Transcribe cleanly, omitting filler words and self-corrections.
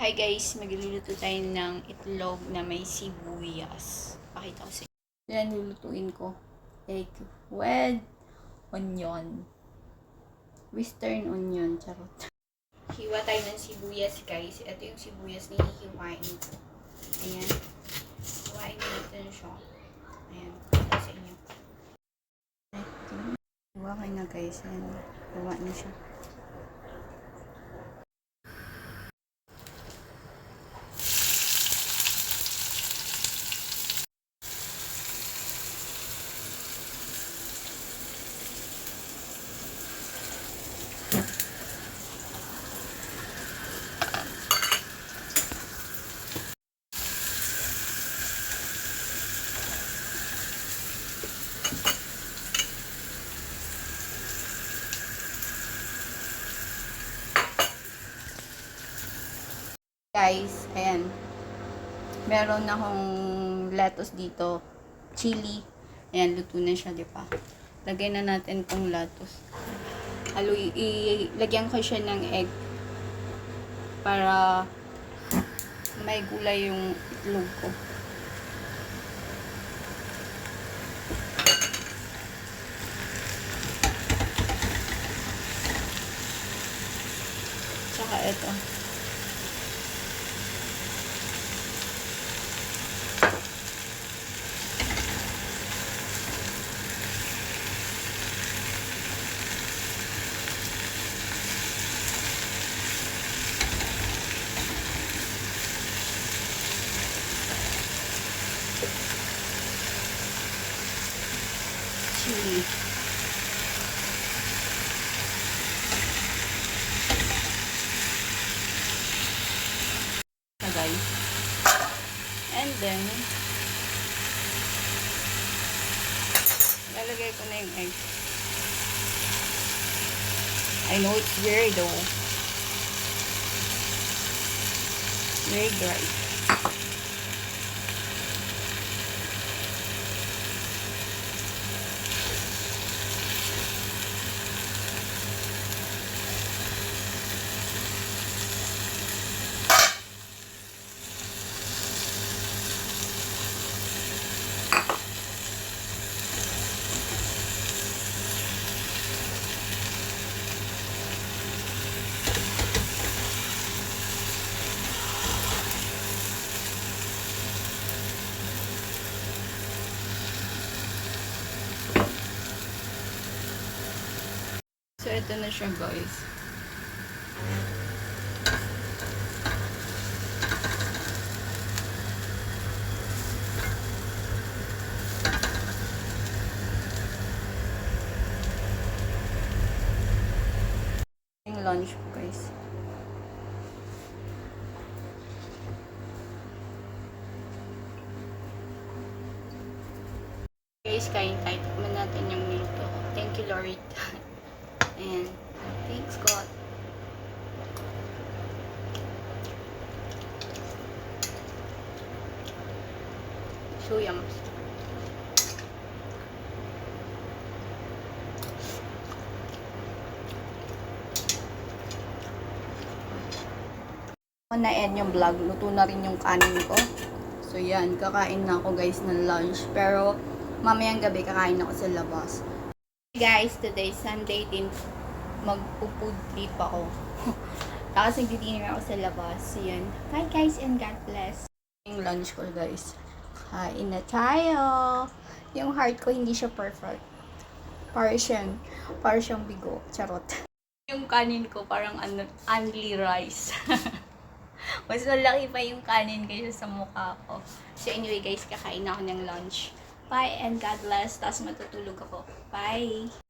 Hi guys, magluluto tayo ng itlog na may sibuyas. Pakita ko sa inyo. Yan, lulutuin ko. Egg with onion. Western onion, charot. Hiwa tayo ng sibuyas guys. Ito yung sibuyas na hihiwain ko. Ayan. Hiwain natin siya. Ayan, pakita sa inyo. Hiwa kayo na guys. Ayan, hiwa na siya. Guys, ayan. Meron akong lettuce dito. Chili. Ayan, luto na siya, di ba? Lagay na natin tong lettuce. Ilagyan ko siya ng egg para may gulay yung itlog ko. Tsaka ito. Chili. Guys. And then, lalagay ko na yung egg. I know it's very though. Very dry. So, ito na siya guys. Yung lunch ko guys. Guys, kain tayo. Tikman natin yung niluto ko. Thank you Lord. And thanks God. So yum. Na-end yung vlog. Luto na rin yung kanin ko. So yan, kakain na ako guys ng lunch. Pero mamayang gabi kakain ako sa labas. Guys, today Sunday din magpo-food trip ako. Tapos nagdi-dinner ako sa labas. So yan. Bye guys and God bless. Yung lunch ko guys. Kain na tayo. Yung heart ko hindi siya perfect. Para siyang bigo. Charot. Yung kanin ko parang only rice. Mas malaki pa yung kanin kaysa sa mukha ko. So anyway guys, kakain na ako ng lunch. Bye and God bless. Tapos matutulog ako. Bye!